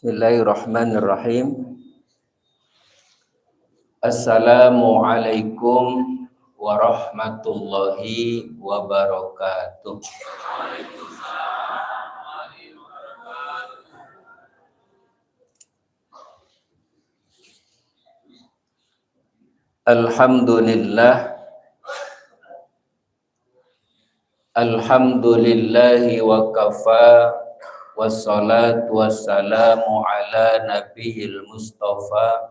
Bismillahirrahmanirrahim. Assalamualaikum warahmatullahi wabarakatuh. Alhamdulillahi wa kafa, wassalatu wassalamu ala nabiyil mustafa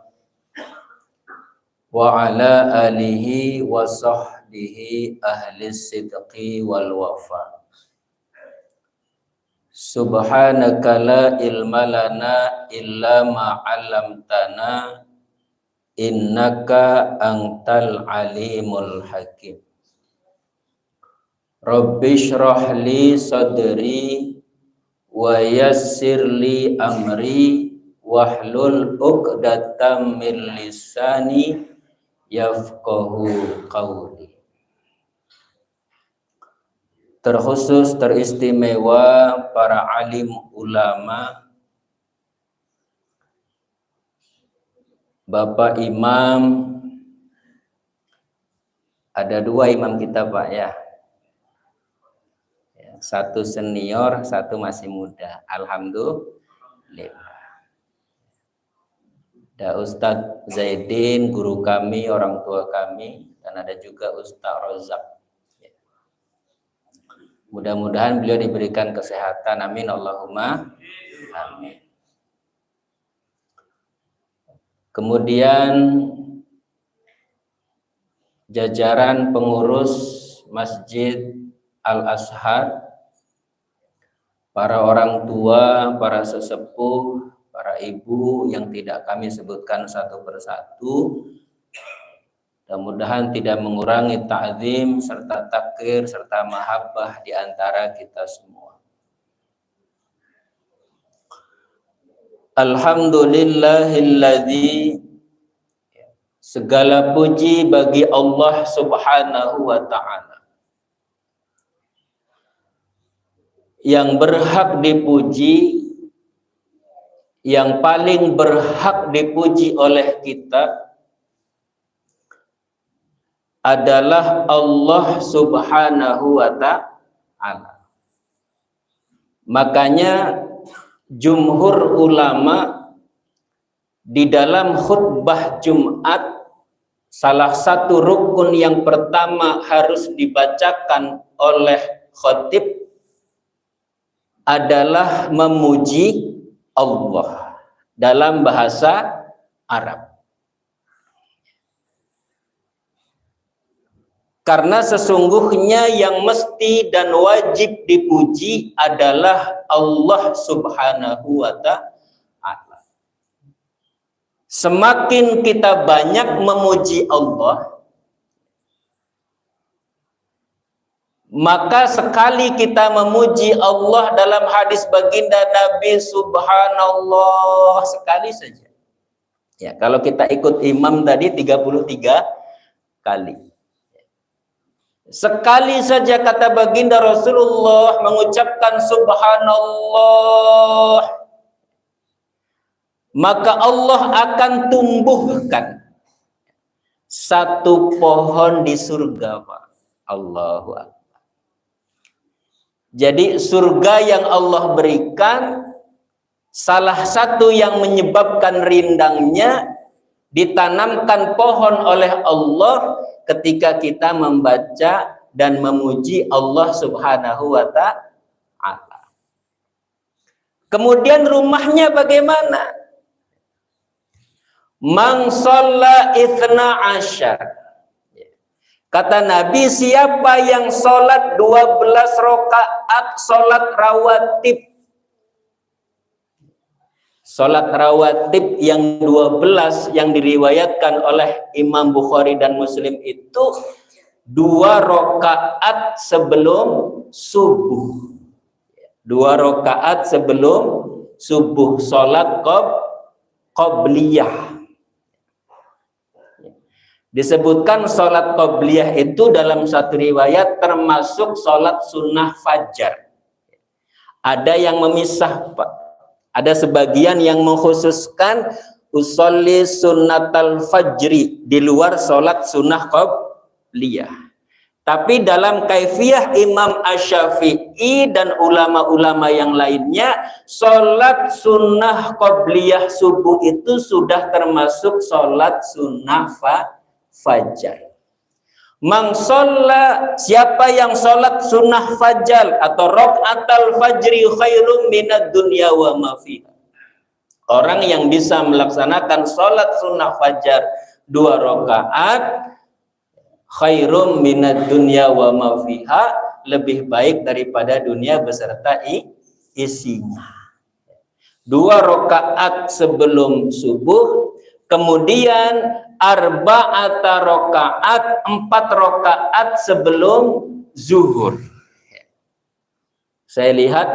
wa ala alihi wa sahbihi ahli sidqi wal wafa. Subhanaka la ilma lana illa ma 'allamtana innaka antal alimul hakim. Rabbi shrah li sadri wa yassir li amri wahlul 'uqdatam min lisani yafqahu qawli. Terkhusus teristimewa para alim ulama, Bapak Imam, ada dua imam kita Pak ya. Satu senior, satu masih muda. Alhamdulillah. Ada Ustadz Zaidin, guru kami, orang tua kami, dan ada juga Ustadz Rozak. Mudah-mudahan beliau diberikan kesehatan. Amin Allahumma amin. Kemudian jajaran pengurus Masjid Al-Azhar, para orang tua, para sesepuh, para ibu yang tidak kami sebutkan satu persatu, mudah-mudahan tidak mengurangi ta'zim serta takdir serta mahabbah di antara kita semua. Alhamdulillahilladzi, segala puji bagi Allah Subhanahu wa ta'ala yang berhak dipuji, yang paling berhak dipuji oleh kita adalah Allah Subhanahu wa ta'ala. Makanya jumhur ulama di dalam khutbah Jumat, salah satu rukun yang pertama harus dibacakan oleh khatib adalah memuji Allah dalam bahasa Arab. Karena sesungguhnya yang mesti dan wajib dipuji adalah Allah Subhanahu wa ta'ala. Semakin kita banyak memuji Allah, maka sekali kita memuji Allah dalam hadis baginda Nabi, subhanallah, sekali saja. Ya, kalau kita ikut imam tadi 33 kali. Sekali saja kata baginda Rasulullah mengucapkan subhanallah, maka Allah akan tumbuhkan satu pohon di surga, Pak. Allahu Akbar. Jadi surga yang Allah berikan, salah satu yang menyebabkan rindangnya ditanamkan pohon oleh Allah ketika kita membaca dan memuji Allah Subhanahu wa ta'ala. Kemudian rumahnya bagaimana? Man shalla itsna asyar. Kata Nabi, siapa yang sholat 12 rakaat sholat rawatib. Sholat rawatib yang 12 yang diriwayatkan oleh Imam Bukhari dan Muslim itu 2 rakaat sebelum subuh. 2 rakaat sebelum subuh, sholat qabliyah. Disebutkan sholat qabliyah itu dalam satu riwayat termasuk sholat sunnah fajar. Ada yang memisah, Pak. Ada sebagian yang mengkhususkan usolli sunnatal fajri di luar sholat sunnah qobliyah. Tapi dalam kaifiyah Imam Asy-Syafi'i dan ulama-ulama yang lainnya, sholat sunnah qobliyah subuh itu sudah termasuk sholat sunnah fajar. Siapa yang sholat sunnah fajar atau rokaatal fajri khairum minad dunya wa ma fiha. Orang yang bisa melaksanakan sholat sunnah fajar 2 rakaat khairum minad dunya wa ma fiha, lebih baik daripada dunia beserta isinya. 2 rakaat sebelum subuh, kemudian arba'ata rakaat, 4 rakaat sebelum zuhur. Saya lihat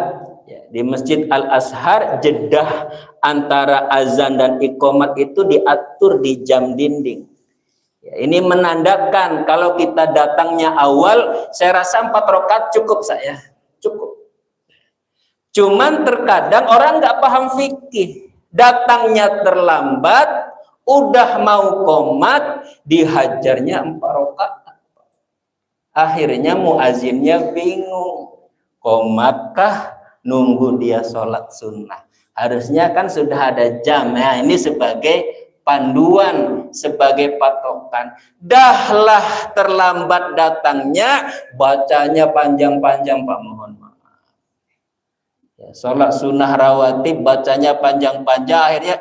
ya, di Masjid Al-Azhar jedah antara azan dan iqamat itu diatur di jam dinding. Ya, ini menandakan kalau kita datangnya awal, saya rasa 4 rakaat cukup saya, cukup. Cuman terkadang orang nggak paham fikih, datangnya terlambat, udah mau qomat, dihajarnya 4 rakaat. Akhirnya muazinnya bingung, qomatkah nunggu dia sholat sunnah? Harusnya kan sudah ada jam. Nah, ini sebagai panduan, sebagai patokan. Dahlah terlambat datangnya, bacanya panjang-panjang, Pak, mohon maaf. Ya, sholat sunnah rawatib bacanya panjang-panjang, akhirnya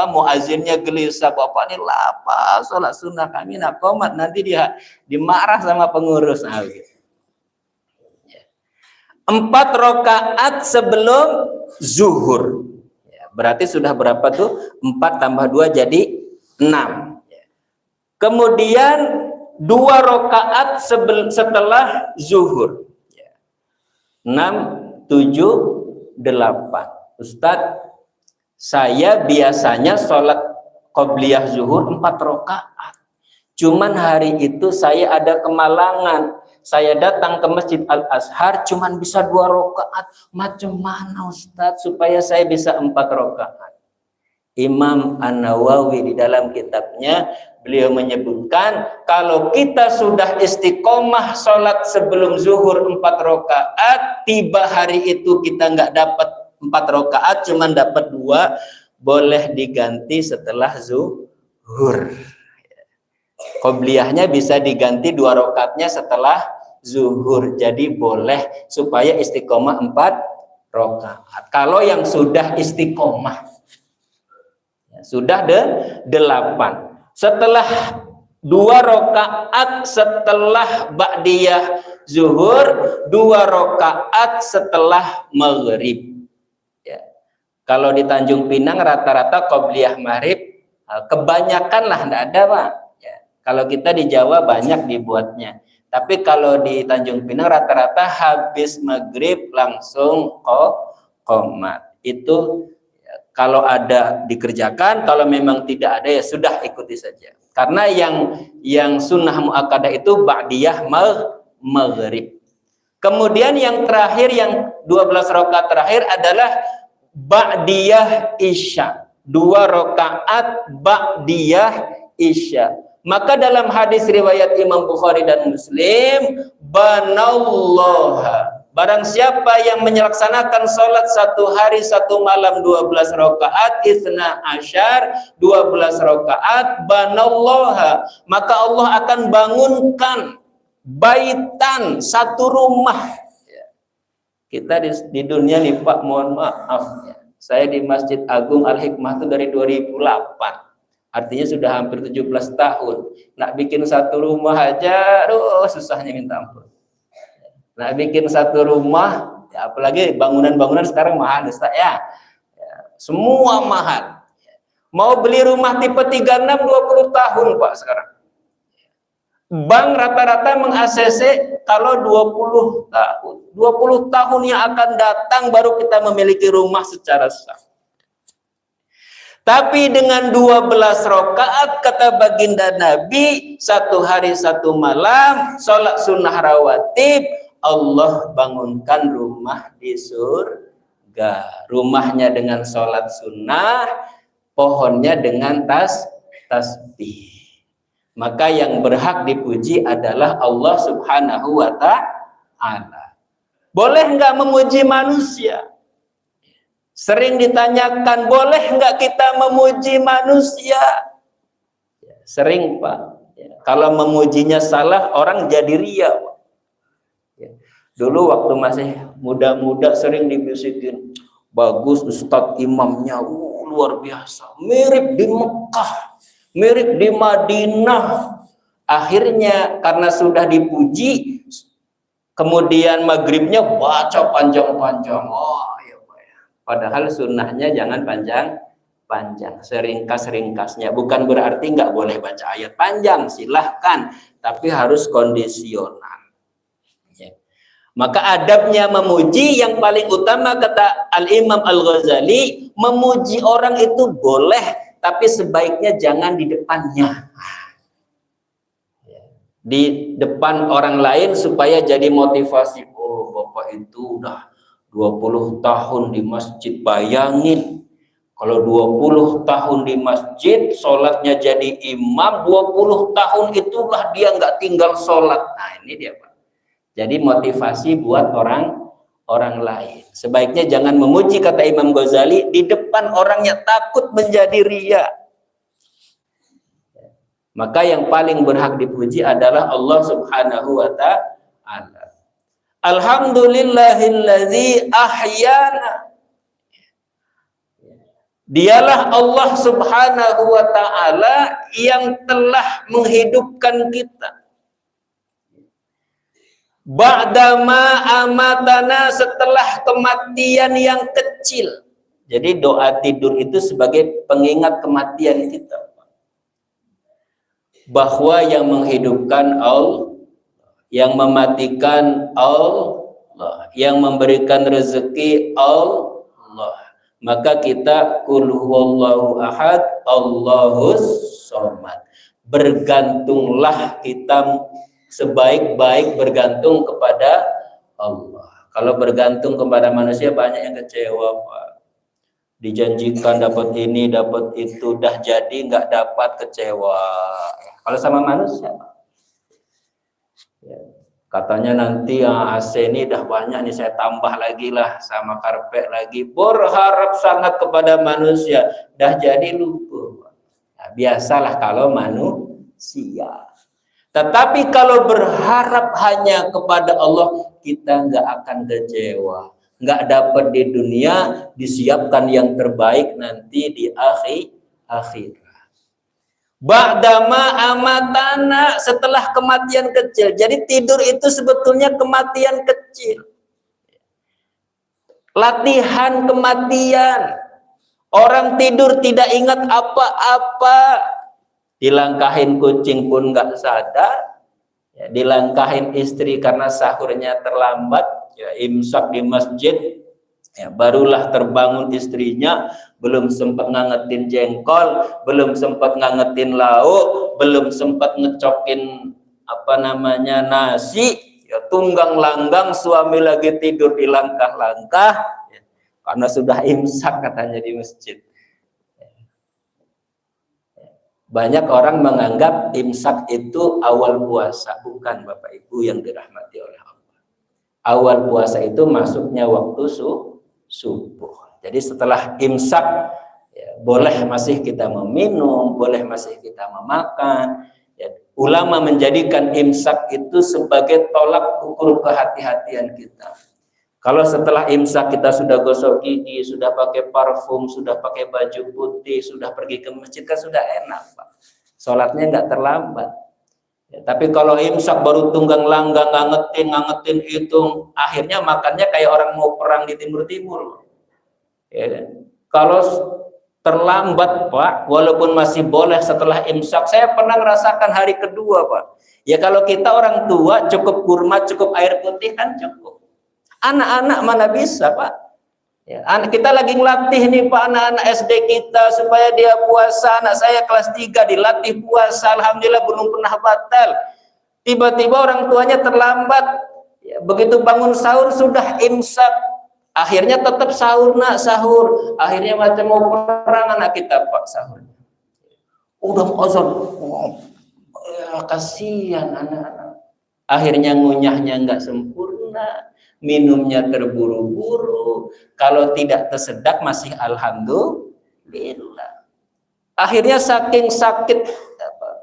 muazinnya gelisah, bapak ini lapa sholat sunnah kami nak qomat, nanti dia dimarah sama pengurus. Nah, gitu. Ya. 4 rakaat sebelum zuhur, ya, berarti sudah berapa tuh? 4 tambah 2 jadi 6. Ya. Kemudian 2 rakaat setelah zuhur, ya. 6, 7, 8. Ustadz, saya biasanya sholat qobliyah zuhur 4 rakaat. Cuman hari itu saya ada kemalangan. Saya datang ke Masjid Al-Azhar cuman bisa 2 rakaat. Macam mana Ustadz supaya saya bisa 4 rakaat? Imam An-Nawawi di dalam kitabnya, beliau menyebutkan kalau kita sudah istiqomah sholat sebelum zuhur 4 rakaat, tiba hari itu kita nggak dapat 4 rakaat, cuman dapat 2, boleh diganti setelah zuhur. Qobliyahnya bisa diganti 2 rakaatnya setelah zuhur, jadi boleh supaya istiqomah 4 rakaat. Kalau yang sudah istiqomah sudah 8. Setelah 2 rakaat setelah ba'diyah zuhur, 2 rakaat setelah maghrib. Ya. Kalau di Tanjung Pinang rata-rata qobliyah maghrib, kebanyakan lah enggak ada, Pak. Ya. Kalau kita di Jawa banyak dibuatnya. Tapi kalau di Tanjung Pinang rata-rata habis maghrib langsung qomat. Itu kalau ada dikerjakan, kalau memang tidak ada ya sudah ikuti saja. Karena yang sunnah muakkadah itu ba'diyah maghrib. Kemudian yang terakhir, yang 12 rakaat terakhir adalah ba'diyah isya. 2 rakaat ba'diyah isya. Maka dalam hadis riwayat Imam Bukhari dan Muslim, banallaha, barang siapa yang melaksanakan sholat 1 hari 1 malam 12 rakaat, isna asyar 12 rakaat, banallaha, maka Allah akan bangunkan baitan, 1 rumah. Kita di dunia nih Pak, mohon maaf ya, saya di Masjid Agung Al-Hikmah itu dari 2008. Artinya sudah hampir 17 tahun. Nak bikin 1 rumah aja, aduh susahnya minta ampun. Nah, bikin 1 rumah, ya, apalagi bangunan-bangunan sekarang mahal, Ustaz, ya. Semua mahal. Mau beli rumah tipe 36 20 tahun, Pak, sekarang. Bank rata-rata meng-ACC kalau 20 tahun. 20 tahun yang akan datang baru kita memiliki rumah secara sah. Tapi dengan 12 rakaat kata baginda Nabi, 1 hari 1 malam, sholat sunnah rawatib, Allah bangunkan rumah di surga. surga. Rumahnya dengan sholat sunnah, pohonnya dengan tasbih. Maka yang berhak dipuji adalah Allah Subhanahu wa ta'ala. Boleh nggak memuji manusia? Sering ditanyakan, boleh nggak kita memuji manusia? Sering, Pak. Kalau memujinya salah, orang jadi ria, Pak. Dulu waktu masih muda-muda sering dibisikin, bagus Ustadz imamnya, luar biasa, mirip di Mekah, mirip di Madinah. Akhirnya karena sudah dipuji, kemudian maghribnya baca panjang-panjang. Oh, ya, padahal sunnahnya jangan panjang-panjang, seringkas-ringkasnya. Bukan berarti nggak boleh baca ayat panjang, silahkan, tapi harus kondisional. Maka adabnya memuji yang paling utama, kata Al-Imam Al-Ghazali, memuji orang itu boleh, tapi sebaiknya jangan di depannya. Di depan orang lain supaya jadi motivasi. Oh, Bapak itu udah 20 tahun di masjid. Bayangin, kalau 20 tahun di masjid, sholatnya jadi imam, 20 tahun itulah dia nggak tinggal sholat. Nah, ini dia, Pak. Jadi motivasi buat orang lain. Sebaiknya jangan memuji, kata Imam Ghazali, di depan orangnya, takut menjadi ria. Maka yang paling berhak dipuji adalah Allah Subhanahu wa ta'ala. Alhamdulillahilladzi ahyana. Dialah Allah Subhanahu wa ta'ala yang telah menghidupkan kita. Ba'dama amatana, setelah kematian yang kecil. Jadi doa tidur itu sebagai pengingat kematian kita. Bahwa yang menghidupkan Allah, yang mematikan Allah, yang memberikan rezeki Allah. Maka kita qul huwallahu ahad, Allahus somad. Bergantunglah kita sebaik-baik bergantung kepada Allah. Kalau bergantung kepada manusia banyak yang kecewa, Pak. Dijanjikan dapat ini, dapat itu, dah jadi nggak dapat, kecewa. Kalau sama manusia, Pak. Ya. Katanya nanti AC ini dah banyak nih, saya tambah lagi lah, sama karpet lagi. Berharap sangat kepada manusia, dah jadi lupa. Nah, biasalah kalau manusia. Tetapi kalau berharap hanya kepada Allah, kita nggak akan kecewa. Nggak dapat di dunia, disiapkan yang terbaik nanti di akhirat. Ba'dama amatana, setelah kematian kecil. Jadi tidur itu sebetulnya kematian kecil. Latihan kematian. Orang tidur tidak ingat apa-apa. Dilangkahin kucing pun nggak sadar, ya, dilangkahin istri karena sahurnya terlambat, ya, imsak di masjid, ya, barulah terbangun istrinya, belum sempat ngangetin jengkol, belum sempat ngangetin lauk, belum sempat ngecokin nasi, ya, tunggang langgang suami lagi tidur di langkah-langkah, ya, karena sudah imsak katanya di masjid. Banyak orang menganggap imsak itu awal puasa. Bukan, Bapak Ibu yang dirahmati oleh Allah. Awal puasa itu masuknya waktu subuh. Jadi setelah imsak, ya, boleh masih kita meminum, boleh masih kita memakan. Ya, ulama menjadikan imsak itu sebagai tolak ukur kehati-hatian kita. Kalau setelah imsak kita sudah gosok gigi, sudah pakai parfum, sudah pakai baju putih, sudah pergi ke masjid, kan sudah enak, Pak. Sholatnya nggak terlambat. Ya, tapi kalau imsak baru tunggang langgang, ngangetin hitung, akhirnya makannya kayak orang mau perang di timur-timur. Ya, kalau terlambat, Pak, walaupun masih boleh setelah imsak, saya pernah merasakan hari kedua, Pak. Ya kalau kita orang tua, cukup kurma, cukup air putih kan cukup. Anak-anak mana bisa, Pak? Ya, kita lagi ngelatih nih, Pak, anak-anak SD kita supaya dia puasa. Anak saya kelas 3 dilatih puasa, alhamdulillah belum pernah batal. Tiba-tiba orang tuanya terlambat. Ya, begitu bangun sahur sudah imsak. Akhirnya tetap sahur nak, sahur. Akhirnya macam mau perang anak kita pak sahur. Udah mau azan. Ya, kasihan anak-anak. Akhirnya ngunyahnya nggak sempurna, minumnya terburu-buru. Kalau tidak tersedak masih alhamdulillah. Akhirnya saking sakit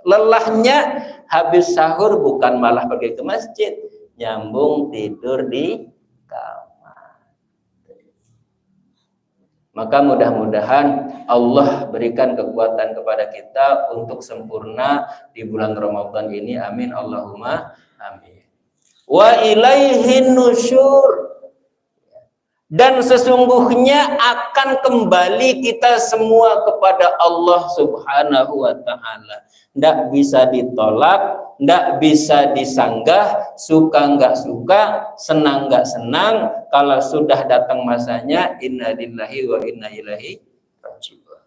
lelahnya, habis sahur bukan malah pergi ke masjid, nyambung tidur di kamar. Maka mudah-mudahan Allah berikan kekuatan kepada kita untuk sempurna di bulan Ramadan ini. Amin Allahumma amin. Wa ilaihin nusyur. Dan sesungguhnya akan kembali kita semua kepada Allah Subhanahu wa ta'ala. Tidak bisa ditolak, tidak bisa disanggah, suka nggak suka, senang nggak senang. Kalau sudah datang masanya, inna lillahi wa inna ilaihi raji'un.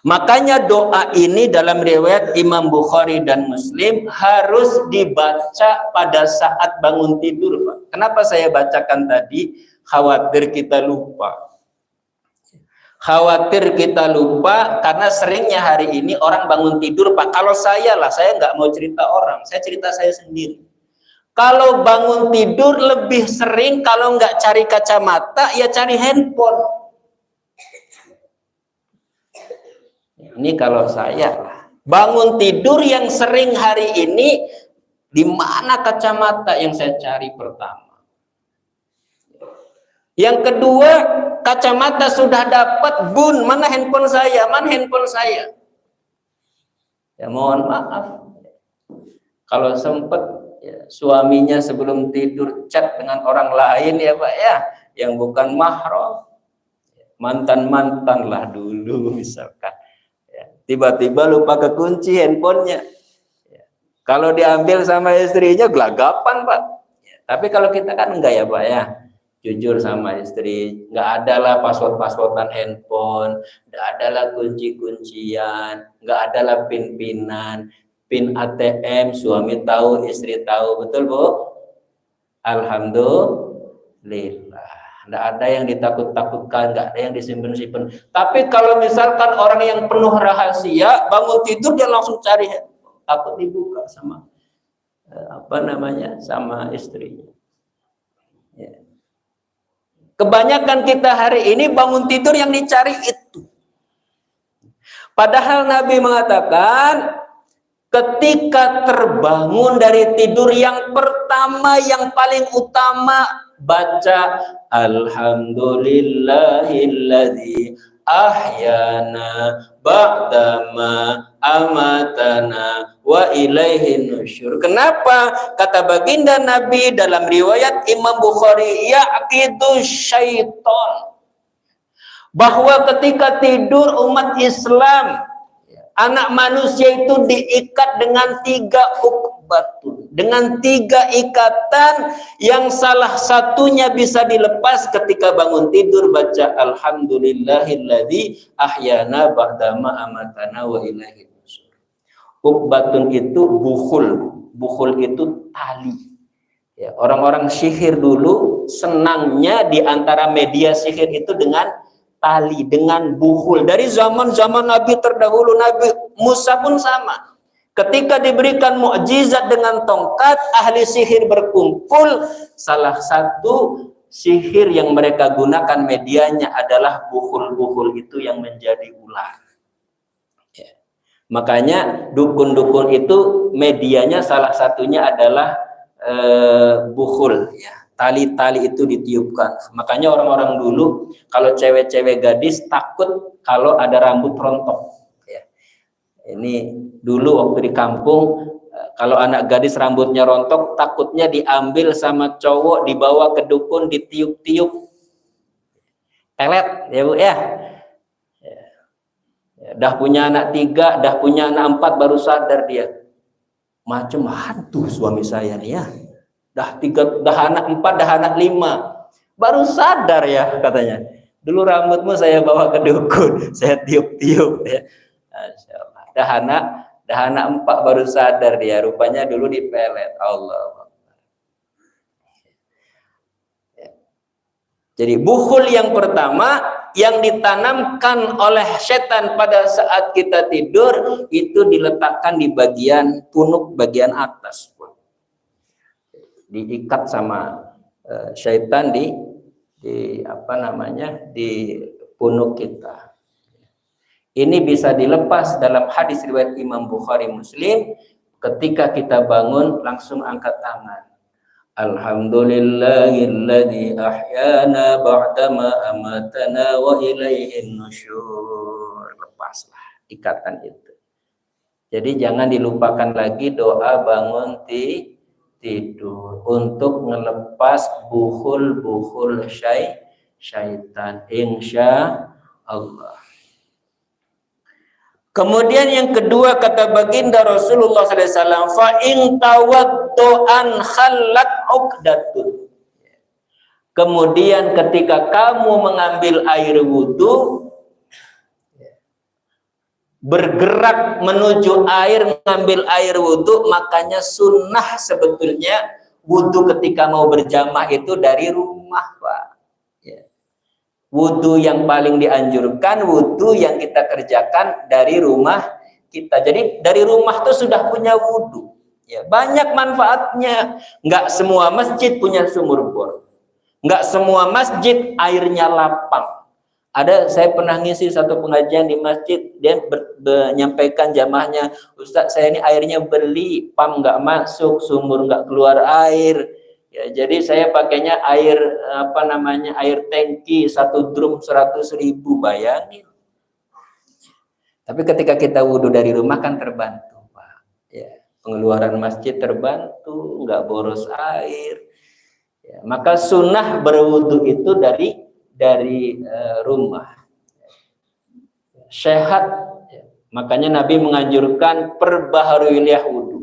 Makanya doa ini dalam riwayat Imam Bukhari dan Muslim harus dibaca pada saat bangun tidur, Pak. Kenapa saya bacakan tadi? Khawatir kita lupa. Khawatir kita lupa karena seringnya hari ini orang bangun tidur, Pak. Kalau saya lah, saya nggak mau cerita orang, saya cerita saya sendiri. Kalau bangun tidur lebih sering kalau nggak cari kacamata, ya cari handphone. Ini kalau saya lah. Bangun tidur yang sering hari ini, di mana kacamata yang saya cari pertama? Yang kedua, kacamata sudah dapat, bun, mana handphone saya? Mana handphone saya? Ya mohon maaf. Kalau sempat ya, suaminya sebelum tidur chat dengan orang lain ya Pak ya, yang bukan mahram. Mantan-mantan lah dulu misalkan. Ya, tiba-tiba lupa kekunci handphonenya. Ya, kalau diambil sama istrinya gelagapan Pak. Ya, tapi kalau kita kan enggak ya Pak ya. Jujur sama istri, nggak ada lah password-passwordan handphone, nggak ada lah kunci-kuncian, nggak ada lah pin-pinan, pin ATM, suami tahu, istri tahu, betul Bu? Alhamdulillah, nggak ada yang ditakut-takutkan, nggak ada yang disimpan-simpan. Tapi kalau misalkan orang yang penuh rahasia, bangun tidur dia langsung cari handphone, takut dibuka sama sama istrinya. Ya. Kebanyakan kita hari ini bangun tidur yang dicari itu. Padahal Nabi mengatakan ketika terbangun dari tidur yang pertama, yang paling utama baca alhamdulillahilladzi ahyana ba'dama amatana wa ilaihin nusyur. Kenapa? Kata baginda Nabi dalam riwayat Imam Bukhari, yaqidu syaiton, bahwa ketika tidur umat Islam, anak manusia itu diikat dengan 3 ukbatun, dengan 3 ikatan yang salah satunya bisa dilepas ketika bangun tidur baca alhamdulillahilladzi ahyana ba'dama amatana wa ilaihin nusyur. Ukbatun itu bukhul itu tali. Ya, orang-orang sihir dulu senangnya di antara media sihir itu dengan tali, dengan bukhul. Dari zaman-zaman Nabi terdahulu, Nabi Musa pun sama. Ketika diberikan mukjizat dengan tongkat, ahli sihir berkumpul. Salah satu sihir yang mereka gunakan medianya adalah bukhul itu yang menjadi ular. Ya. Makanya dukun-dukun itu medianya salah satunya adalah bukhul. Ya. Tali-tali itu ditiupkan. Makanya orang-orang dulu kalau cewek-cewek gadis takut kalau ada rambut rontok. Ya. Ini dulu waktu di kampung, kalau anak gadis rambutnya rontok, takutnya diambil sama cowok, dibawa ke dukun, ditiup-tiup, telet, ya Bu ya. Dah punya anak 3, dah punya anak 4, baru sadar dia, macam hantu suami saya nih ya. Dah anak 4, dah anak 5, baru sadar ya katanya. Dulu rambutmu saya bawa ke dukun, saya tiup-tiup ya. Masya Allah. Dah anak 4 baru sadar dia, rupanya dulu dipelet. Allah. Jadi bukhul yang pertama yang ditanamkan oleh setan pada saat kita tidur itu diletakkan di bagian punuk bagian atas, diikat sama syaitan di di punuk kita. Ini bisa dilepas dalam hadis riwayat Imam Bukhari Muslim, ketika kita bangun langsung angkat tangan. Alhamdulillahilladzi ahyana ba'dama amatana wa ilaihin nusyur. Lepaslah ikatan itu. Jadi jangan dilupakan lagi doa bangun tidur untuk melepas bukhul syaitan, insya Allah. Kemudian yang kedua kata baginda Rasulullah SAW, fa in tawaddu'an khallat uqdatun. Kemudian ketika kamu mengambil air wudhu, bergerak menuju air, mengambil air wudhu, makanya sunnah sebetulnya wudhu ketika mau berjamaah itu dari rumah, Pak. Wudhu yang paling dianjurkan, wudhu yang kita kerjakan dari rumah kita. Jadi dari rumah tuh sudah punya wudhu. Ya, banyak manfaatnya. Nggak semua masjid punya sumur bor. Nggak semua masjid airnya lapang. Saya pernah ngisi satu pengajian di masjid, dia menyampaikan jamaahnya, Ustadz saya ini airnya beli, pam nggak masuk, sumur nggak keluar air. Ya, jadi saya pakainya air air tangki 1 drum 100.000, bayangin. Tapi ketika kita wudhu dari rumah kan terbantu, Pak. Ya, pengeluaran masjid terbantu, nggak boros air. Ya, maka sunnah berwudhu itu dari rumah. Sehat. Ya. Makanya Nabi menganjurkan perbaharuilah wudhu.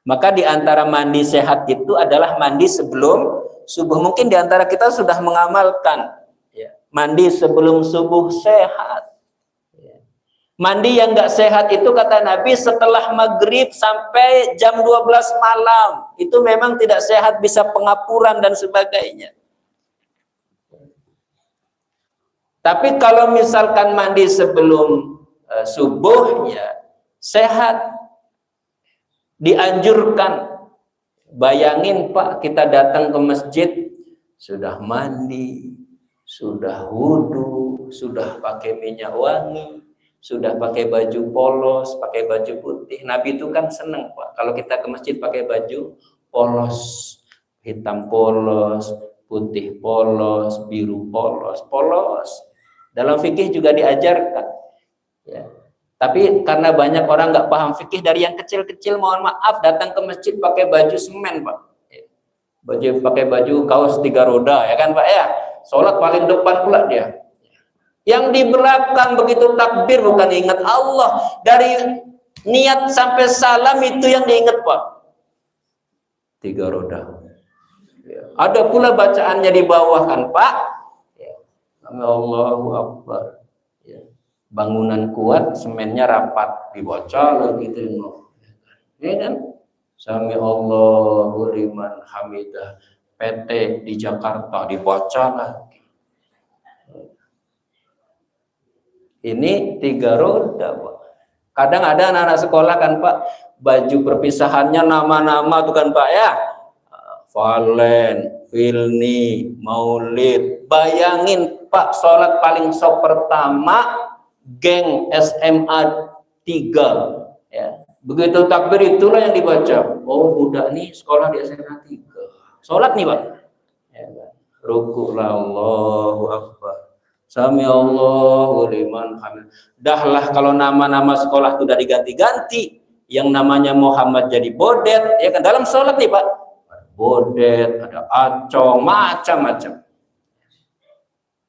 Maka di antara mandi sehat itu adalah mandi sebelum subuh. Mungkin di antara kita sudah mengamalkan, ya, mandi sebelum subuh sehat. Ya. Mandi yang nggak sehat itu kata Nabi setelah maghrib sampai jam 12 malam. Itu memang tidak sehat, bisa pengapuran dan sebagainya. Tapi kalau misalkan mandi sebelum subuh, ya sehat. Dianjurkan. Bayangin Pak, kita datang ke masjid sudah mandi, sudah wudhu, sudah pakai minyak wangi, sudah pakai baju polos, pakai baju putih. Nabi itu kan seneng Pak kalau kita ke masjid pakai baju polos, hitam polos, putih polos, biru polos. Dalam fikih juga diajarkan, ya. Tapi karena banyak orang nggak paham fikih, dari yang kecil-kecil mohon maaf datang ke masjid pakai baju semen, Pak. Pakai baju kaos 3 roda, ya kan Pak ya. Sholat paling depan pula dia. Yang di belakang begitu takbir bukan ingat Allah, dari niat sampai salam itu yang diingat Pak. 3 roda. Ada pula bacaannya di bawah kan Pak. Allahu Akbar. Bangunan kuat, semennya rapat, dibaca lagi gitu, ya kan? Sami Allahu liman hamidah, PT di Jakarta dibaca lagi. Ini 3 roda, Pak. Kadang ada anak-anak sekolah kan Pak, baju perpisahannya nama-nama tuh kan Pak ya, Valen, Vilni, Maulid. Bayangin Pak, sholat paling sok pertama geng SMA 3, ya. Begitu takbir itulah yang dibaca. Oh, budak nih sekolah di SMA 3. Sholat nih, Pak. Ya, ruku' Allahu Akbar. Sami Allahu liman hamid. Dahlah kalau nama-nama sekolah itu udah diganti-ganti, yang namanya Muhammad jadi Bodet, ya kan, dalam sholat nih, Pak. Bodet, ada Acong, macam-macam.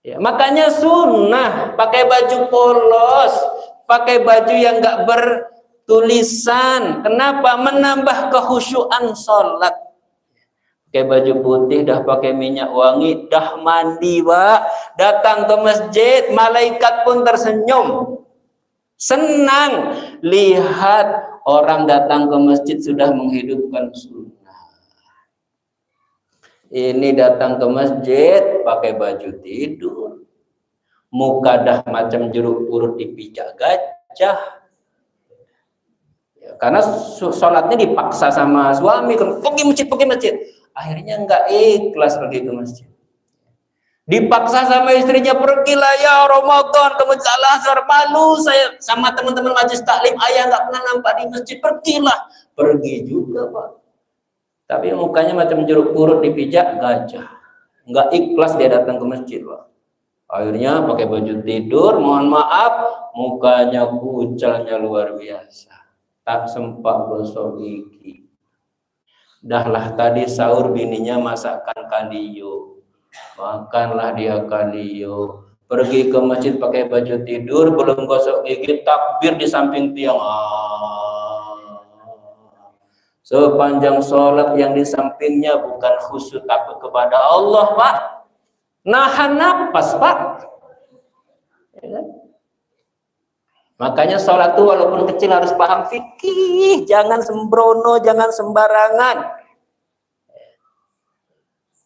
Ya, makanya sunnah pakai baju polos, pakai baju yang enggak bertulisan. Kenapa? Menambah kekhusyuan sholat. Pakai baju putih, dah pakai minyak wangi, dah mandi, Pak. Datang ke masjid, malaikat pun tersenyum. Senang lihat orang datang ke masjid sudah menghidupkan sunnah. Ini datang ke masjid pakai baju tidur, muka dah macam jeruk purut dipijak gajah. Ya, karena sholatnya dipaksa sama suami, pergi masjid. Akhirnya nggak ikhlas pergi ke masjid. Dipaksa sama istrinya, pergilah ya Ramadan ke masjid Al-Azhar, malu saya sama teman-teman majelis taklim, ayah nggak pernah nampak di masjid, pergilah. Pergi juga Pak, tapi mukanya macam jeruk purut dipijak gajah, nggak ikhlas dia datang ke masjid Pak. Akhirnya pakai baju tidur, mohon maaf, mukanya kucalnya luar biasa, tak sempat gosok gigi. Dahlah tadi sahur bininya masakkan kalio, makanlah dia kalio. Pergi ke masjid pakai baju tidur, belum gosok gigi, takbir di samping tiang. Sepanjang sholat yang di sampingnya bukan khusyuk takut kepada Allah Pak, nahan napas Pak. Ya kan? Makanya sholat itu walaupun kecil harus paham fikih, jangan sembrono, jangan sembarangan.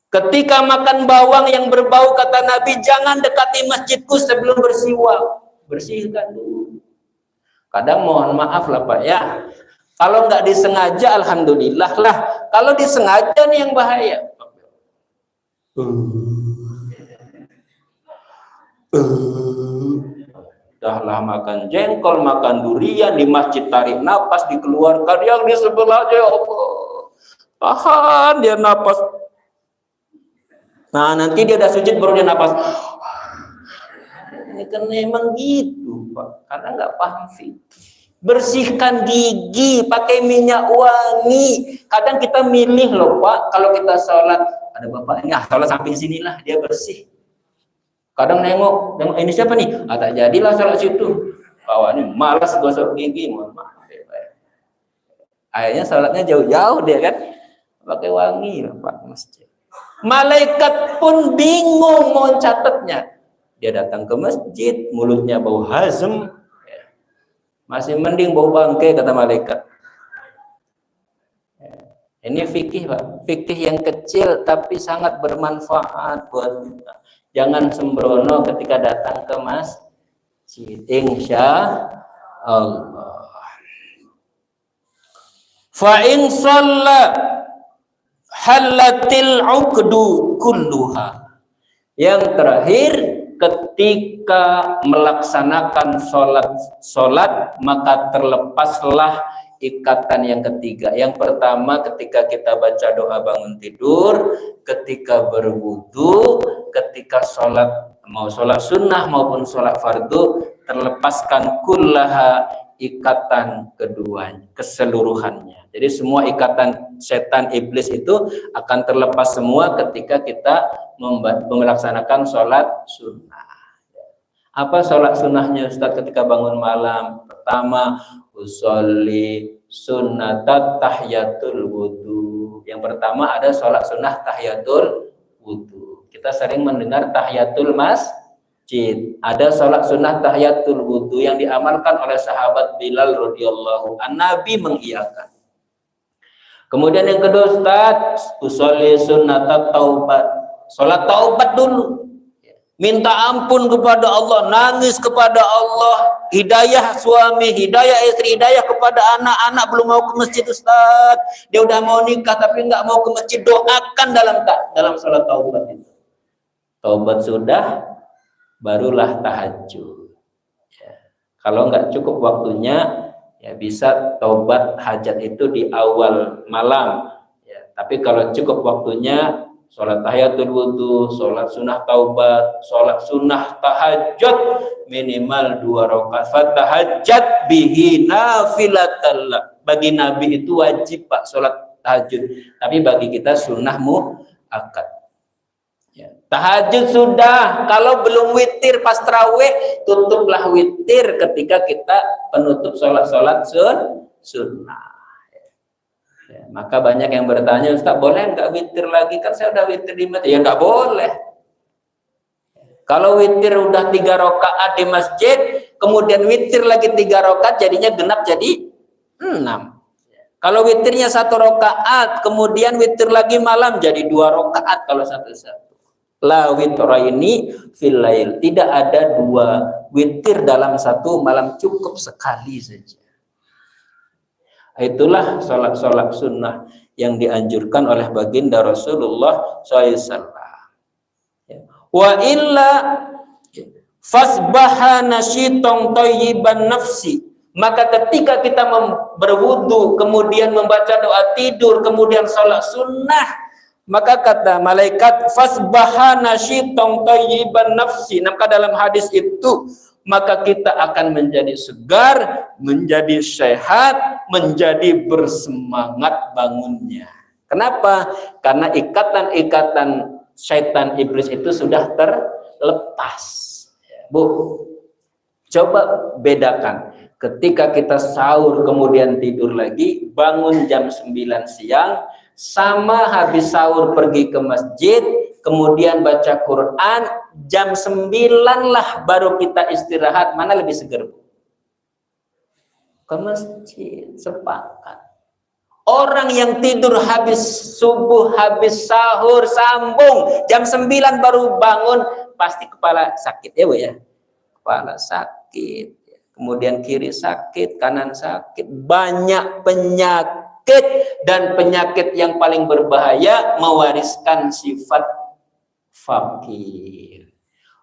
Ketika makan bawang yang berbau, kata Nabi, jangan dekati masjidku sebelum bersiwak, bersihkan dulu. Kadang mohon maaf lah Pak ya, kalau nggak disengaja alhamdulillah lah, kalau disengaja nih yang bahaya. Dahlah makan jengkol, makan durian di masjid, tarik napas dikeluarkan, yang di sebelahnya ya Allah, tahan dia napas. Nah nanti dia udah sujud baru dia napas. Ini kan memang gitu Pak, karena nggak paham fikih. Bersihkan gigi pakai minyak wangi. Kadang kita milih loh Pak, kalau kita sholat ada bapaknya, sholat samping sinilah dia bersih. Kadang nengok ini siapa nih? Tak jadilah sholat situ. Bawahnya malas gosok gigi, mohon maaf. Akhirnya sholatnya jauh-jauh dia kan, pakai wangi Pak masjid. Malaikat pun bingung mau catatnya. Dia datang ke masjid, mulutnya bau hazm. Masih mending bau bangkai kata malaikat. Ini fikih Pak, fikih yang kecil tapi sangat bermanfaat buat kita. Jangan sembrono ketika datang ke masjid, insya Allah. Fa in shalla halatil uqdu kulluha. Yang terakhir, ketika melaksanakan sholat maka terlepaslah ikatan yang ketiga. Yang pertama ketika kita baca doa bangun tidur, ketika berwudu, ketika sholat, mau sholat sunnah maupun sholat fardu, terlepaskan kullaha, ikatan kedua keseluruhannya. Jadi semua ikatan setan iblis itu akan terlepas semua ketika kita melaksanakan sholat sunnah. Apa sholat sunnahnya Ustaz ketika bangun malam? Pertama, usolli sunnatat tahiyatul wudu. Yang pertama ada sholat sunnah tahiyatul wudu. Kita sering mendengar tahiyatul masjid. Ada sholat sunnah tahiyatul wudu yang diamalkan oleh sahabat Bilal radhiyallahu anhu. Nabi mengiyakan. Kemudian yang kedua Ustaz, usolli sunnatat taubat. Sholat taubat dulu. Minta ampun kepada Allah, nangis kepada Allah, hidayah suami, hidayah istri, hidayah kepada anak-anak belum mau ke masjid Ustaz. Dia udah mau nikah tapi nggak mau ke masjid, doakan dalam sholat taubat itu. Taubat sudah, barulah tahajud. Ya. Kalau nggak cukup waktunya, ya bisa taubat hajat itu di awal malam. Ya. Tapi kalau cukup waktunya, sholat tahiyatul wudu, sholat sunnah taubat, sholat sunnah tahajud minimal 2 rakaat. Fatahajjat bihi nafilatallah. Bagi Nabi itu wajib Pak sholat tahajud, tapi bagi kita sunnah muakkad. Ya. Tahajud sudah, kalau belum witir pas tarawih, tutuplah witir ketika kita penutup sholat-sholat sunnah. Ya, maka banyak yang bertanya, Ustaz boleh nggak witir lagi? Kan saya udah witir di masjid. Ya nggak boleh. Kalau witir udah 3 rakaat di masjid, kemudian witir lagi 3 rakaat, jadinya genap jadi 6. Kalau witirnya 1 rakaat, kemudian witir lagi malam jadi 2 rakaat kalau satu-satu. La witraini fil lail. Tidak ada 2 witir dalam satu malam, cukup sekali saja. Itulah sholat sunnah yang dianjurkan oleh baginda Rasulullah SAW. Wa illa fasbaha nasyitong thayyiban nafsi. Maka ketika kita berwudu, kemudian membaca doa tidur, kemudian sholat sunnah, maka kata malaikat fasbaha nasyitong thayyiban nafsi. Maka dalam hadis itu, maka kita akan menjadi segar, menjadi sehat, menjadi bersemangat bangunnya. Kenapa? Karena ikatan-ikatan syaitan iblis itu sudah terlepas. Bu, coba bedakan. Ketika kita sahur kemudian tidur lagi, bangun jam 9 siang, sama habis sahur pergi ke masjid, kemudian baca Quran, jam 9 lah baru kita istirahat, mana lebih segar? Ke masjid, sepakat. Orang yang tidur habis subuh, habis sahur, sambung, jam 9 baru bangun, pasti kepala sakit ya Bu ya. Kepala sakit. Kemudian kiri sakit, kanan sakit, banyak penyakit, dan penyakit yang paling berbahaya mewariskan sifat fakir.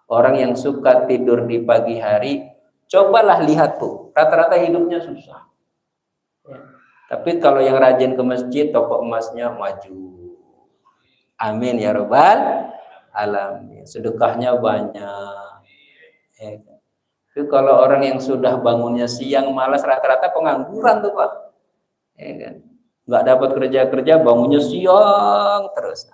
Orang yang suka tidur di pagi hari, cobalah lihat tuh, rata-rata hidupnya susah. Tapi kalau yang rajin ke masjid, toko emasnya maju. Amin ya rabbal alamin. Sedekahnya banyak. Tapi kalau orang yang sudah bangunnya siang malas, rata-rata pengangguran tuh Pak. Nggak dapat kerja-kerja, bangunnya siang terus.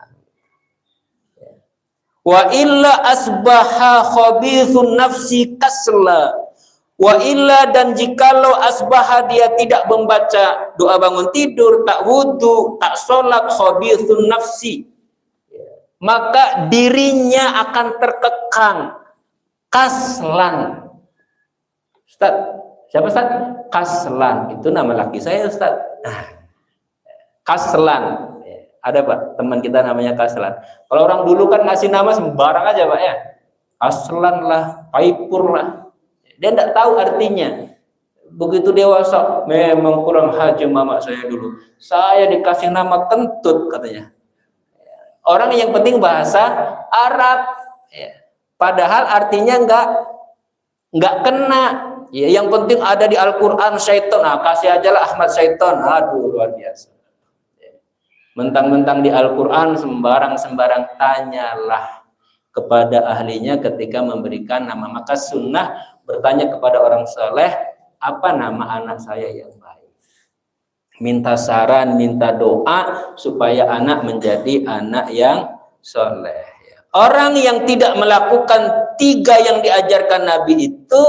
Wa illa asbaha khabithun nafsi kasla. Wa illa, dan jikalau asbaha dia tidak membaca doa bangun tidur, tak wudu, tak sholat, khabithun nafsi, maka dirinya akan terkekang. Kaslan. Ustaz, siapa Ustaz? Kaslan, itu nama laki saya Ustaz. Kaslan, ada Pak, teman kita namanya Kaslan. Kalau orang dulu kan ngasih nama sembarang aja Pak ya. Kaslan lah, Paipur lah. Dia tidak tahu artinya. Begitu dewasa, memang kurang haji mama saya dulu. Saya dikasih nama kentut katanya. Orang yang penting bahasa Arab. Padahal artinya nggak kena. Ya, yang penting ada di Al-Quran syaitan. Nah, kasih aja lah Ahmad syaitan. Aduh, luar biasa. Mentang-mentang di Al-Quran sembarang-sembarang, tanyalah kepada ahlinya ketika memberikan nama. Maka sunnah bertanya kepada orang soleh, apa nama anak saya yang baik? Minta saran, minta doa supaya anak menjadi anak yang soleh. Orang yang tidak melakukan 3 yang diajarkan Nabi itu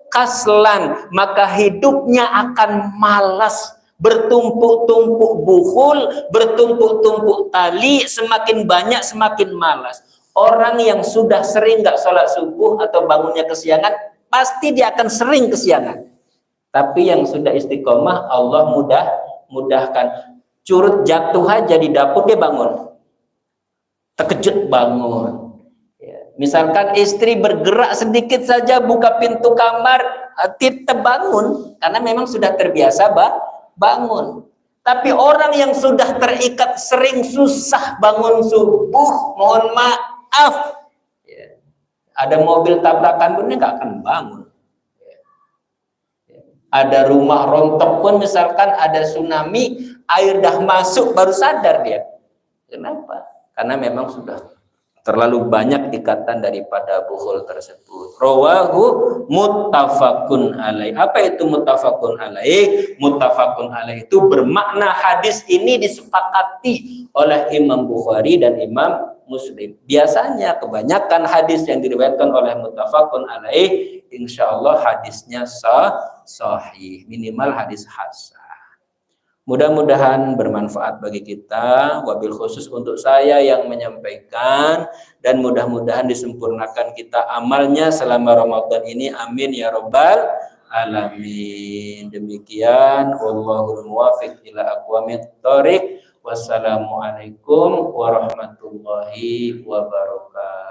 kaslan, maka hidupnya akan malas, bertumpuk-tumpuk bukhul, bertumpuk-tumpuk tali, semakin banyak semakin malas. Orang yang sudah sering nggak sholat subuh atau bangunnya kesiangan, pasti dia akan sering kesiangan. Tapi yang sudah istiqomah, Allah mudahkan. Curut jatuh aja di dapur dia bangun, terkejut bangun. Misalkan istri bergerak sedikit saja buka pintu kamar, tetap bangun karena memang sudah terbiasa bangun. Tapi orang yang sudah terikat sering susah bangun subuh, mohon maaf, ada mobil tabrakan pun dia nggak akan bangun. Ada rumah rontok pun, misalkan ada tsunami, air dah masuk baru sadar dia. Kenapa? Karena memang sudah terlalu banyak ikatan daripada bukhul tersebut. Rawahu muttafaqun alaih. Apa itu muttafaqun alaih? Muttafaqun alaih itu bermakna hadis ini disepakati oleh Imam Bukhari dan Imam Muslim. Biasanya kebanyakan hadis yang diriwayatkan oleh muttafaqun alaih, insyaallah hadisnya sahih, minimal hadis hasan. Mudah-mudahan bermanfaat bagi kita, wabil khusus untuk saya yang menyampaikan, dan mudah-mudahan disempurnakan kita amalnya selama Ramadan ini, amin ya rabbal alamin. Demikian wallahul muwaffiq ila aqwamit thoriq. Wassalamualaikum warahmatullahi wabarakatuh.